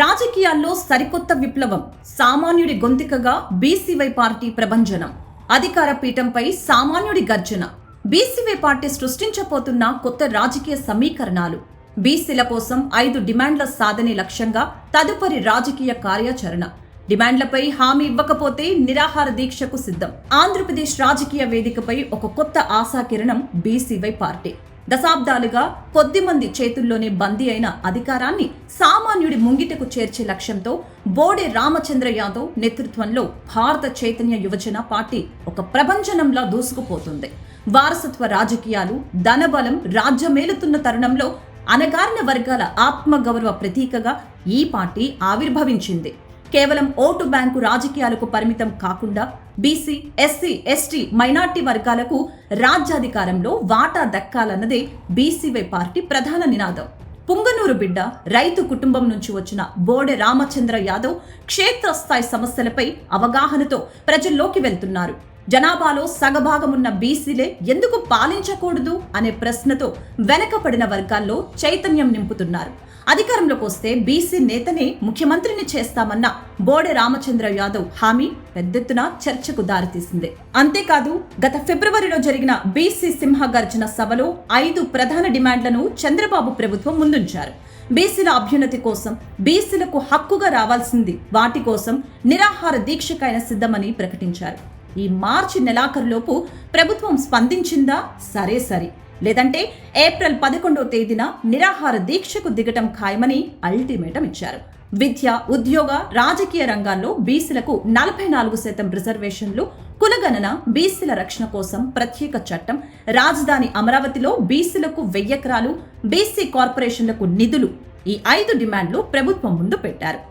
రాజకీయాల్లో సరికొత్త విప్లవం, సామాన్యుడి గొంతికగా బీసీవై పార్టీ ప్రభంజనం. అధికార పీఠంపై సామాన్యుడి గర్జన. బీసీవై పార్టీ సృష్టించబోతున్న కొత్త రాజకీయ సమీకరణాలు. బీసీల కోసం 5 డిమాండ్ల సాధనే లక్ష్యంగా తదుపరి రాజకీయ కార్యాచరణ. డిమాండ్లపై హామీ ఇవ్వకపోతే నిరాహార దీక్షకు సిద్ధం. ఆంధ్రప్రదేశ్ రాజకీయ వేదికపై ఒక కొత్త ఆశాకిరణం బీసీవై పార్టీ. దశాబ్దాలుగా కొద్దిమంది చేతుల్లోనే బందీ అయిన అధికారాన్ని సామాన్యుడి ముంగిటకు చేర్చే లక్ష్యంతో బోడే రామచంద్ర యాదవ్ నేతృత్వంలో భారత చైతన్య యువజన పార్టీ ఒక ప్రభంజనంలా దూసుకుపోతుంది. వారసత్వ రాజకీయాలు, ధనబలం రాజ్యమేలుతున్న తరుణంలో అణగారిన వర్గాల ఆత్మగౌరవ ప్రతీకగా ఈ పార్టీ ఆవిర్భవించింది. కేవలం ఓటు బ్యాంకు రాజకీయాలకు పరిమితం కాకుండా బీసీ, ఎస్సీ, ఎస్టీ, మైనార్టీ వర్గాలకు రాజ్యాధికారంలో వాటా దక్కాలన్నదే బీసీవై పార్టీ ప్రధాన నినాదం. పుంగనూరు బిడ్డ, రైతు కుటుంబం నుంచి వచ్చిన బోడే రామచంద్ర యాదవ్ క్షేత్రస్థాయి సమస్యలపై అవగాహనతో ప్రజల్లోకి వెళ్తున్నారు. జనాభాలో సగభాగమున్న బీసీలే ఎందుకు పాలించకూడదు అనే ప్రశ్నతో వెనకపడిన వర్గాల్లో చైతన్యం నింపుతున్నారు. అధికారంలోకి వస్తే బీసీ నేతనే ముఖ్యమంత్రిని చేస్తామన్న బోడే రామచంద్ర యాదవ్ హామీ పెద్దెత్తున చర్చకు దారితీసింది. అంతేకాదు, గత ఫిబ్రవరిలో జరిగిన బీసీ సింహగర్జన సభలో 5 ప్రధాన డిమాండ్లను చంద్రబాబు ప్రభుత్వం ముందుంచారు. బీసీల అభ్యున్నతి కోసం, బీసీలకు హక్కుగా రావాల్సింది వాటి కోసం నిరాహార దీక్షకైన సిద్ధమని ప్రకటించారు. ఈ మార్చి నెలాఖరులోపు ప్రభుత్వం స్పందించిందా? సరే, లేదంటే ఏప్రిల్ 11వ తేదీన నిరాహార దీక్షకు దిగటం ఖాయమని అల్టిమేటం ఇచ్చారు. విద్య, ఉద్యోగ, రాజకీయ రంగాల్లో బీసీలకు 44% రిజర్వేషన్లు, కులగణన, బీసీల రక్షణ కోసం ప్రత్యేక చట్టం, రాజధాని అమరావతిలో బీసీలకు 1000 ఎకరాలు, బీసీ కార్పొరేషన్లకు నిధులు, ఈ 5 డిమాండ్లు ప్రభుత్వం ముందు పెట్టారు.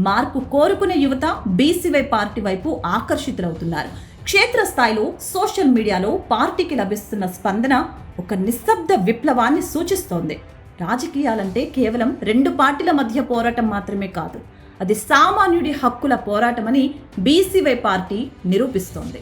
మార్పు కోరుకునే యువత బీసీవై పార్టీ వైపు ఆకర్షితులవుతున్నారు. క్షేత్రస్థాయిలో సోషల్ మీడియాలో పార్టీకి లభిస్తున్న స్పందన ఒక నిశ్శబ్ద విప్లవాన్ని సూచిస్తోంది. రాజకీయాలంటే కేవలం 2 పార్టీల మధ్య పోరాటం మాత్రమే కాదు, అది సామాన్యుడి హక్కుల పోరాటమని బీసీవై పార్టీ నిరూపిస్తోంది.